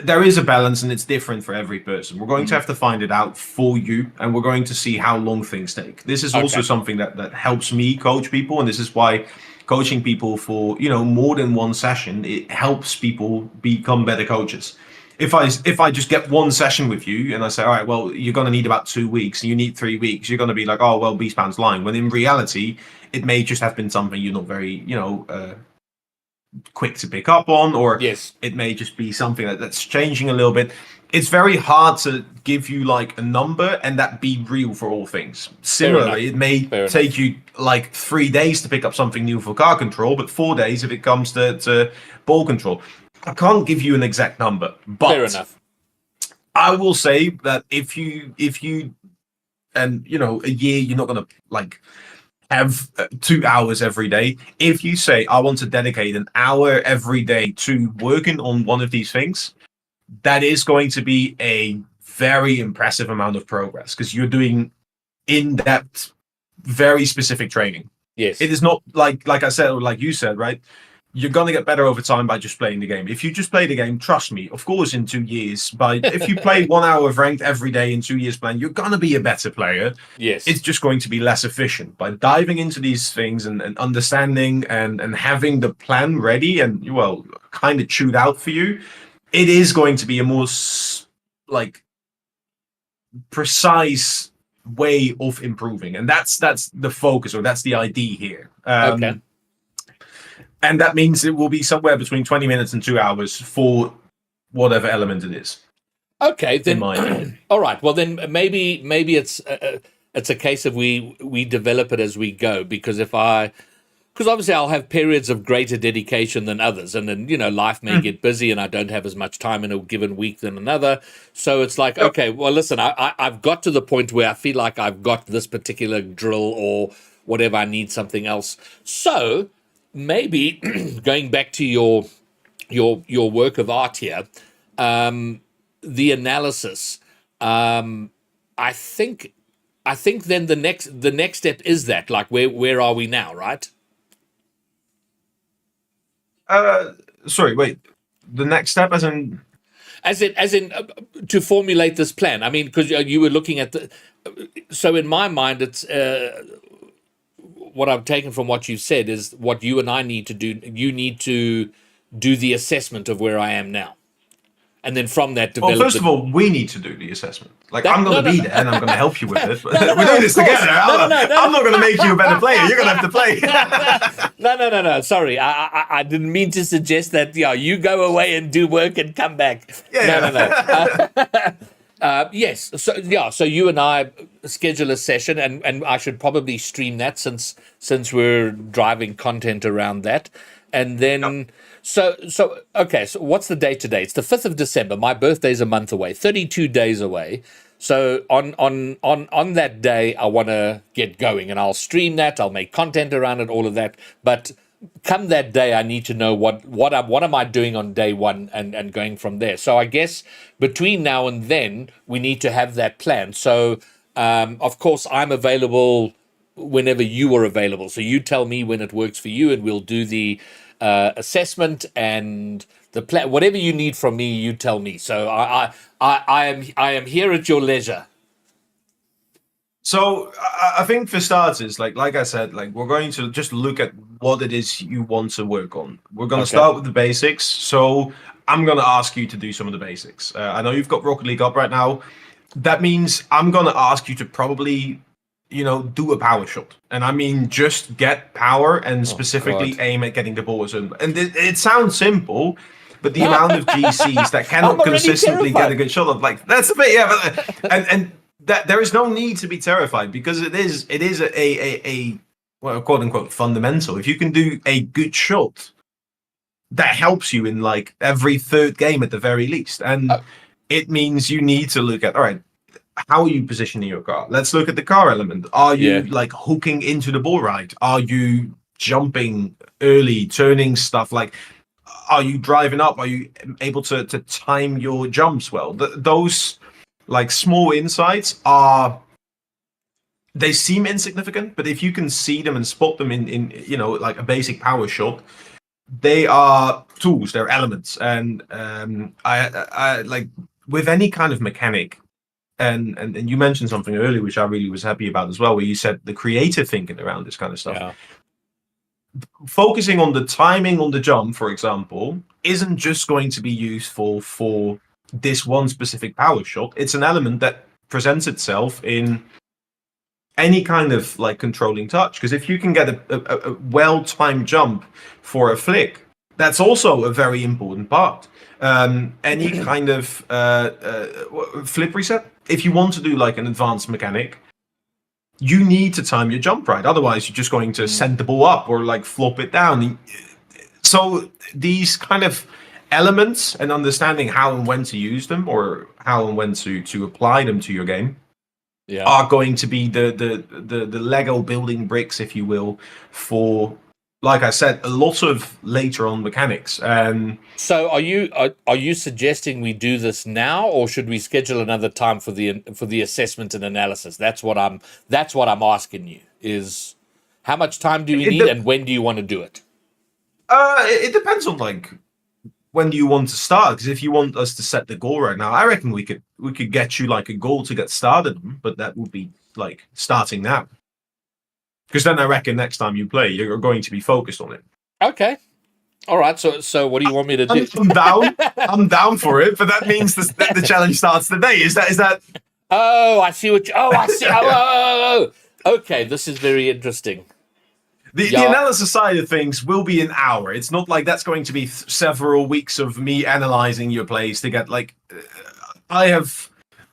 there is a balance and it's different for every person. We're going to have to find it out for you, and we're going to see how long things take. This is also something that helps me coach people, and this is why coaching people for more than one session, it helps people become better coaches. If I just get one session with you and I say, all right, well, you're going to need about 2 weeks, and you need 3 weeks, you're going to be like, oh, well, Beastbound's lying. When in reality, it may just have been something you're not very, quick to pick up on, or Yes. it may just be something that's changing a little bit. It's very hard to give you like a number and that be real for all things. Similarly, it may take you like 3 days to pick up something new for car control, but 4 days if it comes to ball control. I can't give you an exact number, but Fair enough. I will say that if you and a year, you're not going to like have 2 hours every day. If you say, I want to dedicate an hour every day to working on one of these things, that is going to be a very impressive amount of progress, because you're doing in-depth, very specific training. Yes. It is not like I said, or like you said, right? You're going to get better over time by just playing the game. If you just play the game, trust me, of course, in 2 years, if you play 1 hour of ranked every day in 2 years plan, you're going to be a better player. Yes. It's just going to be less efficient. By diving into these things and understanding and having the plan ready and, well, kind of chewed out for you, it is going to be a more like precise way of improving. And that's the focus, or that's the idea here. Okay. And that means it will be somewhere between 20 minutes and 2 hours for whatever element it is. Okay, then. All right. Well, then maybe it's a case of we develop it as we go, because obviously I'll have periods of greater dedication than others, and then life may get busy and I don't have as much time in a given week than another. So it's like, okay, well, listen, I've got to the point where I feel like I've got this particular drill or whatever, I need something else. So maybe going back to your work of art here, the analysis. I think then the next step is that, like, where are we now, right? Sorry, wait. The next step, as in. as in to formulate this plan. I mean, because you were looking at the. So in my mind, it's what I've taken from what you've said is what you and I need to do. You need to do the assessment of where I am now, and then from that Well, develop first of all, we need to do the assessment. Like, That- I'm going no, to no, be no. there and I'm going to help you with it. No, no, We're no, doing of this course. together. No, no, no. I'm not going to make you a better player. You're going to have to play. No. Sorry, I didn't mean to suggest that. Yeah, you go away and do work and come back. Yeah. No. Yes. So you and I schedule a session, and I should probably stream that since we're driving content around that, and then. Yep. So okay. So what's the date today? It's the 5th of December. My birthday's a month away. 32 days away. So on that day, I want to get going, and I'll stream that. I'll make content around it, all of that. But come that day, I need to know what am I doing on day one, and going from there. So I guess between now and then, we need to have that plan. So of course, I'm available whenever you are available. So you tell me when it works for you, and we'll do the assessment and the plan. Whatever you need from me, you tell me. So I am here at your leisure. So I think for starters, like I said, like we're going to just look at what it is you want to work on. We're going to start with the basics. So I'm going to ask you to do some of the basics. I know you've got Rocket League up right now. That means I'm going to ask you to probably, do a power shot. And I mean, just get power and specifically aim at getting the ball. And it sounds simple, but the amount of GCs that cannot consistently get a good shot of, like, that's a bit, yeah. But, and that there is no need to be terrified, because it is a well, quote unquote fundamental. If you can do a good shot, that helps you in like every third game at the very least. And it means you need to look at, all right, how are you positioning your car? Let's look at the car element. Are you like hooking into the ball right? Are you jumping early, turning stuff? Like, are you driving up? Are you able to time your jumps well? Those like small insights they seem insignificant, but if you can see them and spot them in like a basic power shot, they are tools, they're elements. And I like with any kind of mechanic, and you mentioned something earlier which I really was happy about as well, where you said the creative thinking around this kind of stuff. Yeah. Focusing on the timing on the jump, for example, isn't just going to be useful for this one specific power shot. It's an element that presents itself in any kind of like controlling touch, because if you can get a well-timed jump for a flick, that's also a very important part. Any kind of flip reset, if you want to do like an advanced mechanic, you need to time your jump right, otherwise you're just going to send the ball up or like flop it down. So these kind of elements and understanding how and when to use them, or how and when to apply them to your game, are going to be the Lego building bricks, if you will, for, like I said, a lot of later on mechanics. So are you suggesting we do this now, or should we schedule another time for the assessment and analysis? That's what I'm asking you, is how much time do we need, and when do you want to do it? It depends on like when do you want to start, because if you want us to set the goal right now, I reckon we could get you like a goal to get started on, but that would be like starting now, because then I reckon next time you play, you're going to be focused on it. Okay, all right. So what do you want me to do? I'm down for it, but that means the challenge starts today. Is that? Oh, I see what. I see. Oh. Okay, this is very interesting. The analysis side of things will be an hour. It's not like that's going to be several weeks of me analyzing your plays to get like. I have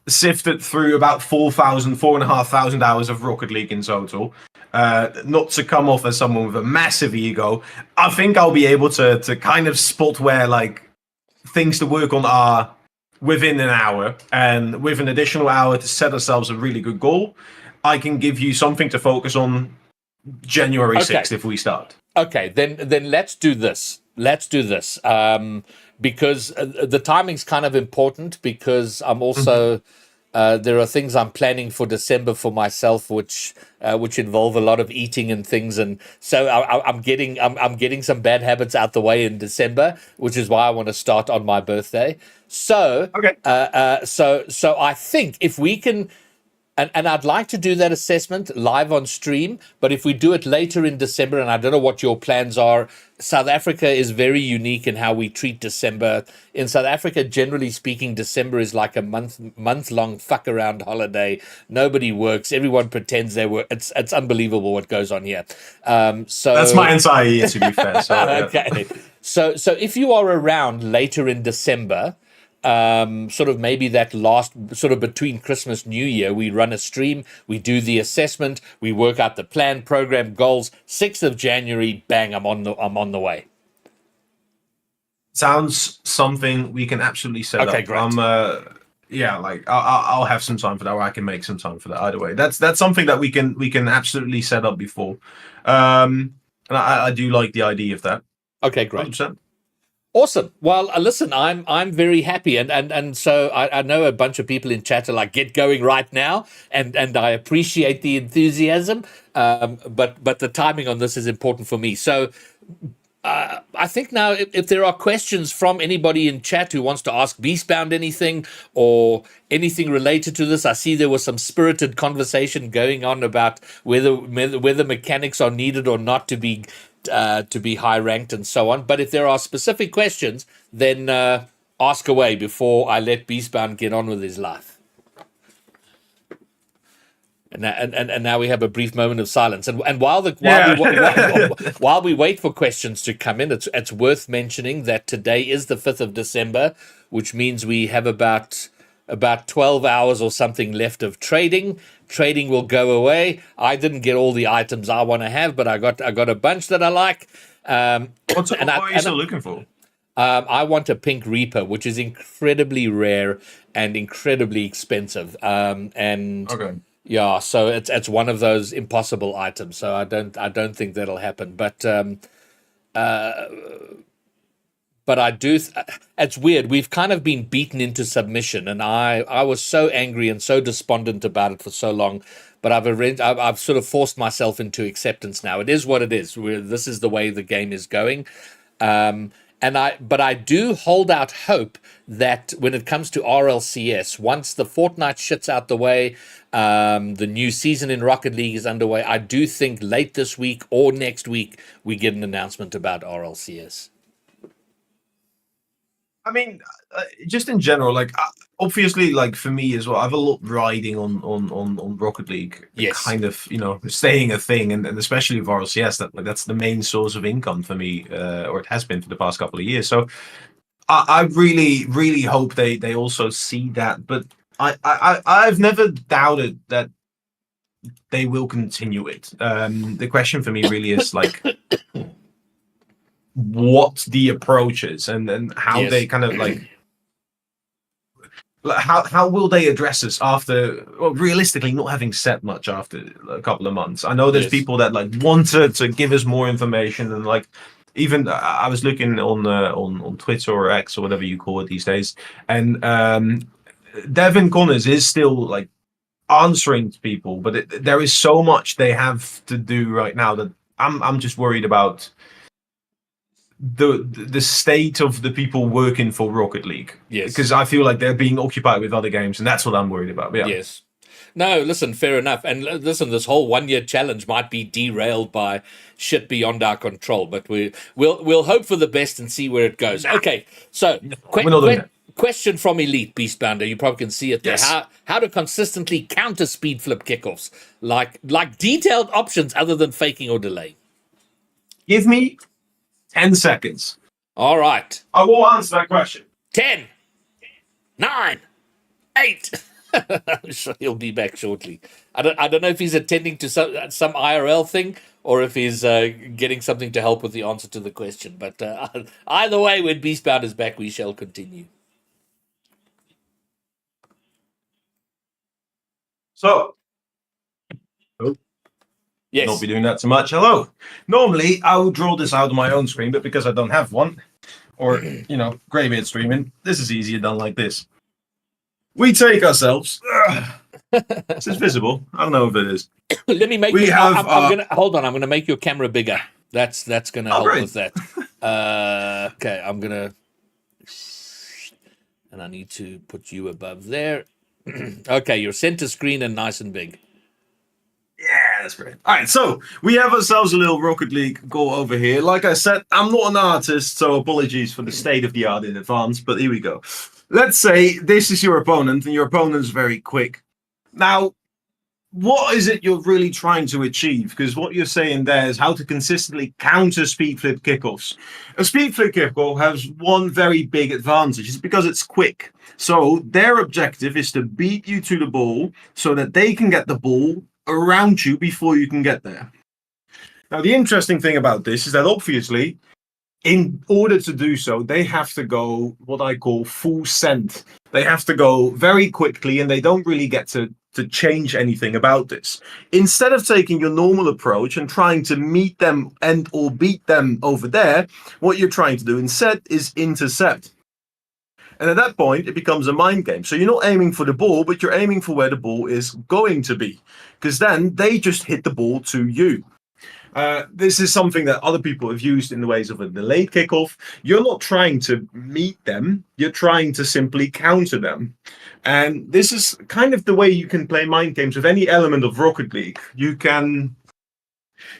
sifted through about 4,500 hours of Rocket League in total. Not to come off as someone with a massive ego, I think I'll be able to kind of spot where like things to work on are within an hour, and with an additional hour to set ourselves a really good goal, I can give you something to focus on January 6th if we start. Okay, then let's do this. Because the timing's kind of important, because I'm also There are things I'm planning for December for myself, which involve a lot of eating and things, and so I'm getting some bad habits out the way in December, which is why I want to start on my birthday. So, Okay. so I think if we can. And I'd like to do that assessment live on stream, but if we do it later in December, and I don't know what your plans are, South Africa is very unique in how we treat December. In South Africa, generally speaking, December is like a month long fuck around holiday. Nobody works. Everyone pretends they work. It's unbelievable what goes on here. That's my entire year, to be fair. So Okay, so if you are around later in December, sort of maybe that last sort of between Christmas, New Year, we run a stream, we do the assessment, we work out the plan, program, goals. 6th of January, bang, I'm on the way. sounds something we can absolutely set up. Okay, great. Yeah, like I'll have some time for that, or I can make some time for that. Either way, that's something that we can absolutely set up before. And I do like the idea of that. Okay, great. 100%. Awesome. Well, listen, I'm very happy, and so I know a bunch of people in chat are like, get going right now, and I appreciate the enthusiasm, but the timing on this is important for me. So I think now, if there are questions from anybody in chat who wants to ask Beastbound anything or anything related to this, I see there was some spirited conversation going on about whether mechanics are needed or not to be high ranked and so on. But if there are specific questions, then ask away before I let Beastbound get on with his life. And now we have a brief moment of silence. And while we wait for questions to come in, it's worth mentioning that today is the 5th of December, which means we have about 12 hours or something left of trading. Trading will go away. I didn't get all the items I want to have, but I got a bunch that I like. What are you still looking for? I want a pink Reaper, which is incredibly rare and incredibly expensive. Okay. Yeah, so it's one of those impossible items. So I don't think that'll happen. But I do. It's weird. We've kind of been beaten into submission, and I was so angry and so despondent about it for so long. But I've sort of forced myself into acceptance now. It is what it is. This is the way the game is going. But I do hold out hope that when it comes to RLCS, once the Fortnite shit's out the way, the new season in Rocket League is underway, I do think late this week or next week we get an announcement about RLCS. I mean, just in general, like obviously, like for me as well, I have a lot riding on Rocket League. Yes. Kind of, staying a thing, and especially with RLCS, that's the main source of income for me, or it has been for the past couple of years. So I really, really hope they also see that. But I've never doubted that they will continue it. The question for me really is like, what the approach is, and how they kind of like how will they address us after, well, realistically not having said much after a couple of months. I know there's people that like wanted to give us more information, and like even I was looking on Twitter or X or whatever you call it these days, and Devin Connors is still like answering to people, but there is so much they have to do right now that I'm just worried about the state of the people working for Rocket League. Yes, because I feel like they're being occupied with other games, and that's what I'm worried about. Yeah. Yes. No, listen, fair enough. And listen, this whole 1 year challenge might be derailed by shit beyond our control, but we'll hope for the best and see where it goes. Okay, so question from Elite Beastbounder. You probably can see it there. Yes. How to consistently counter speed flip kickoffs, like detailed options other than faking or delaying. Give me 10 seconds. All right. I will answer that question. 10, 9, 8. I'm sure he'll be back shortly. I don't know if he's attending to some IRL thing or if he's getting something to help with the answer to the question. But either way, when Beastbound is back, we shall continue. So, yes. Not be doing that too much. Hello. Normally, I would draw this out on my own screen, but because I don't have one, or Greybeard streaming, this is easier done like this. we take ourselves. This is visible. I don't know if it is. Let me make We you. have. I'm gonna hold on. I'm gonna make your camera bigger. That's gonna help great. with that. Okay, I'm gonna, and I need to put you above there. Okay, your center screen and nice and big. Yeah, that's great. All right, so we have ourselves a little Rocket League goal over here. Like I said, I'm not an artist, so apologies for the state of the art in advance, but here we go. Let's say this is your opponent, and your opponent's very quick. Now, what is it you're really trying to achieve? Because what you're saying there is how to consistently counter speed flip kickoffs. A speed flip kickoff has one very big advantage. It's because it's quick. So their objective is to beat you to the ball so that they can get the ball around you before you can get there. Now, the interesting thing about this is that obviously, in order to do so, they have to go what I call full send. They have to go very quickly, and they don't really get to change anything about this. Instead of taking your normal approach and trying to meet them and or beat them over there, what you're trying to do instead is intercept. And at that point, it becomes a mind game. So you're not aiming for the ball, but you're aiming for where the ball is going to be. Because then they just hit the ball to you. This is something that other people have used in the ways of a delayed kickoff. You're not trying to meet them. You're trying to simply counter them. And this is kind of the way you can play mind games with any element of Rocket League. You can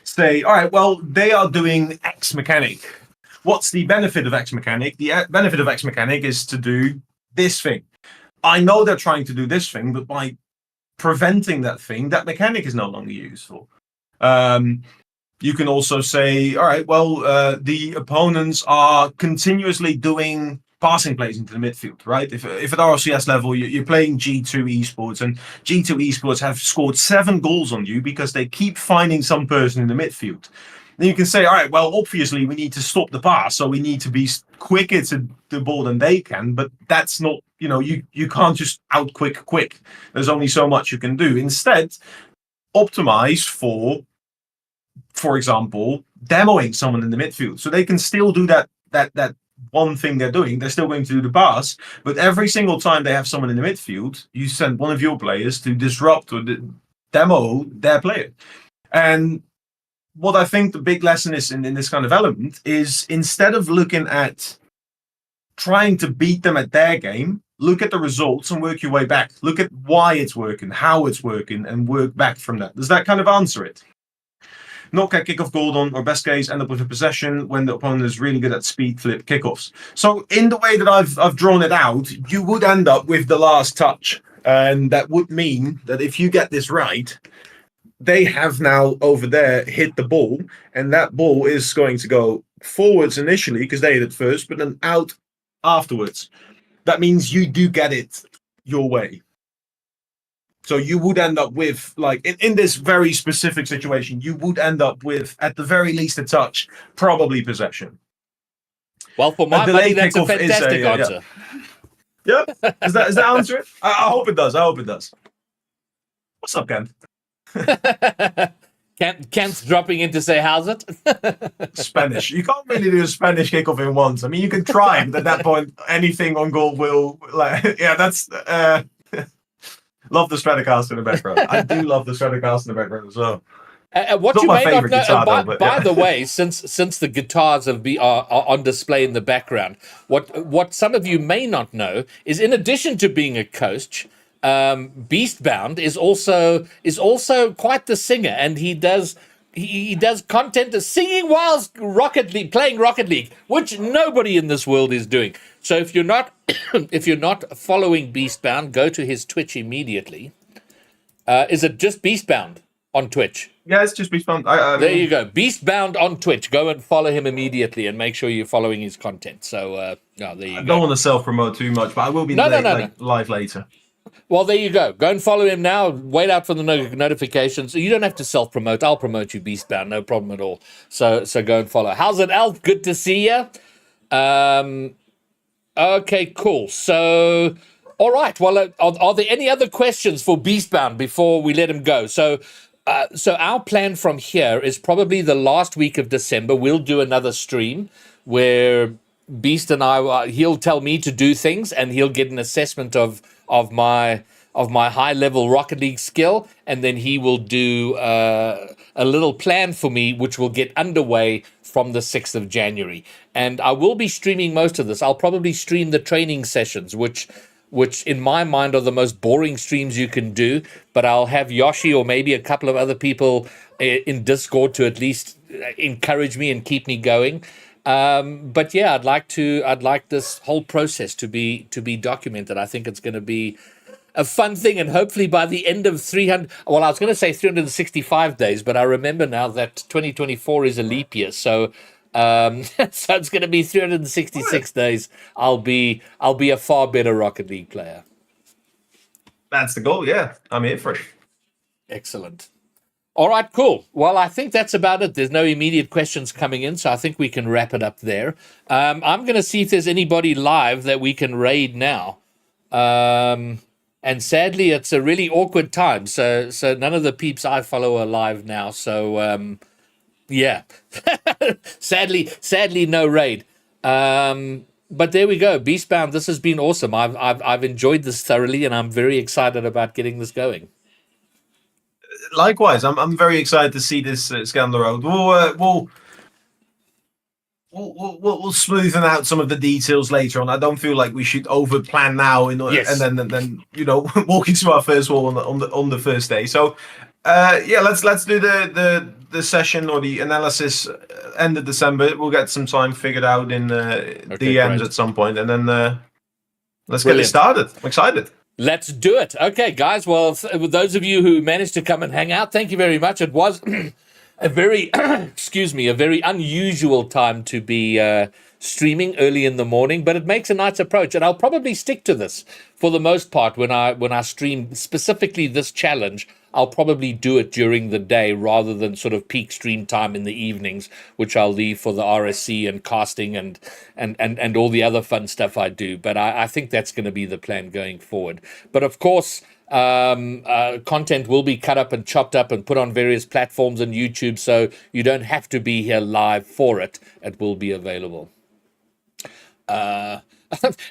say, all right, well, they are doing X mechanic. What's the benefit of X mechanic? The benefit of X mechanic is to do this thing. I know they're trying to do this thing, but by preventing that thing, that mechanic is no longer useful. You can also say, all right, well, the opponents are continuously doing passing plays into the midfield, right? If at RLCS level, you're playing G2 esports, and G2 esports have scored 7 goals on you because they keep finding some person in the midfield. Then you can say, all right, well, obviously we need to stop the pass, so we need to be quicker to the ball than they can, but that's not, you can't just out quick. There's only so much you can do. Instead, optimize for example, demoing someone in the midfield. So they can still do that one thing they're doing. They're still going to do the pass, but every single time they have someone in the midfield, you send one of your players to disrupt or demo their player. And what I think the big lesson is in this kind of element is instead of looking at trying to beat them at their game, look at the results and work your way back. Look at why it's working, how it's working, and work back from that. Does that kind of answer it? Not get kickoff gold on, or best case, end up with a possession when the opponent is really good at speed flip kickoffs. So in the way that I've drawn it out, you would end up with the last touch. And that would mean that if you get this right, they have now over there hit the ball, and that ball is going to go forwards initially because they hit it first, but then out afterwards. That means you do get it your way. So you would end up with, like, in this very specific situation, you would end up with, at the very least, a touch, probably possession. Well, for my money, that's a fantastic answer. Yeah. Does that answer it? I hope it does. What's up, Ken? Kent's dropping in to say, how's it? Spanish. You can't really do a Spanish kickoff in once. I mean, you can try, but at that point, anything on goal will, that's... Love the Stratocaster in the background. I do love the Stratocaster in the background as well. What you may not know, guitar, by the way, since the guitars are on display in the background, what some of you may not know is, in addition to being a coach, Beastbound is also quite the singer, and he does content of singing whilst playing Rocket League, which nobody in this world is doing. So if you're not following Beastbound, go to his Twitch immediately. Is it just Beastbound on Twitch? Yeah, it's just Beastbound. There you go, Beastbound on Twitch. Go and follow him immediately, and make sure you're following his content. So there you go. I don't want to self-promote too much, but I will be live later. Well, there you go. Go and follow him now. Wait out for the notifications. You don't have to self-promote. I'll promote you, Beastbound. No problem at all. So go and follow. How's it, Alf? Good to see you. Okay, cool. So, all right. Well, are there any other questions for Beastbound before we let him go? So our plan from here is probably the last week of December. We'll do another stream where Beast and I, he'll tell me to do things, and he'll get an assessment of my high level Rocket League skill, and then he will do a little plan for me, which will get underway from the 6th of January. And I will be streaming most of this. I'll probably stream the training sessions, which in my mind are the most boring streams you can do. But I'll have Yoshi or maybe a couple of other people in Discord to at least encourage me and keep me going. But yeah, I'd like this whole process to be documented. I think it's going to be a fun thing, and hopefully by the end of 300, well, I was going to say 365 days, but I remember now that 2024 is a leap year, so so it's going to be 366 days. I'll be a far better Rocket League player. That's the goal. Yeah, I'm here for it. Excellent. All right, cool. Well, I think that's about it. There's no immediate questions coming in, so I think we can wrap it up there. I'm going to see if there's anybody live that we can raid now. And sadly, it's a really awkward time. So none of the peeps I follow are live now. So yeah, sadly, no raid. But there we go, Beastbound. This has been awesome. I've enjoyed this thoroughly, and I'm very excited about getting this going. Likewise, I'm very excited to see this down the road. We'll smoothen out some of the details later on. I don't feel like we should over plan now, Yes. and then walk into our first wall on the first day. So yeah, let's do the session or the analysis end of December. We'll get some time figured out in DMs at some point, and then let's get it started. I'm excited. Let's do it. Okay, guys. Well, those of you who managed to come and hang out, thank you very much. It was a very, a very unusual time to be streaming early in the morning, but it makes a nice approach, and I'll probably stick to this for the most part when I stream specifically this challenge. I'll probably do it during the day rather than sort of peak stream time in the evenings, which I'll leave for the RSC and casting and all the other fun stuff I do. But I think that's going to be the plan going forward. But of course, content will be cut up and chopped up and put on various platforms and YouTube, so you don't have to be here live for it. It will be available.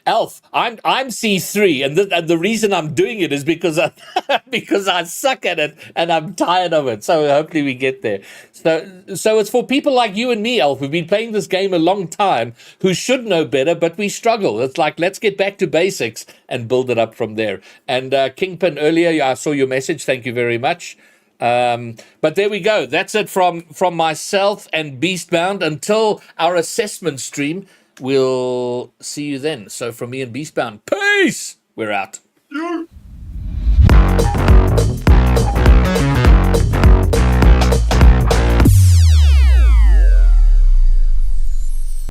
Elf, I'm C3, and the reason I'm doing it is because I suck at it and I'm tired of it. So hopefully we get there. So it's for people like you and me, Elf, who've been playing this game a long time, who should know better, but we struggle. It's like, let's get back to basics and build it up from there. And Kingpin, earlier I saw your message. Thank you very much. But there we go. That's it from myself and Beastbound. Until our assessment stream, we'll see you then. So from me and Beastbound, peace! We're out.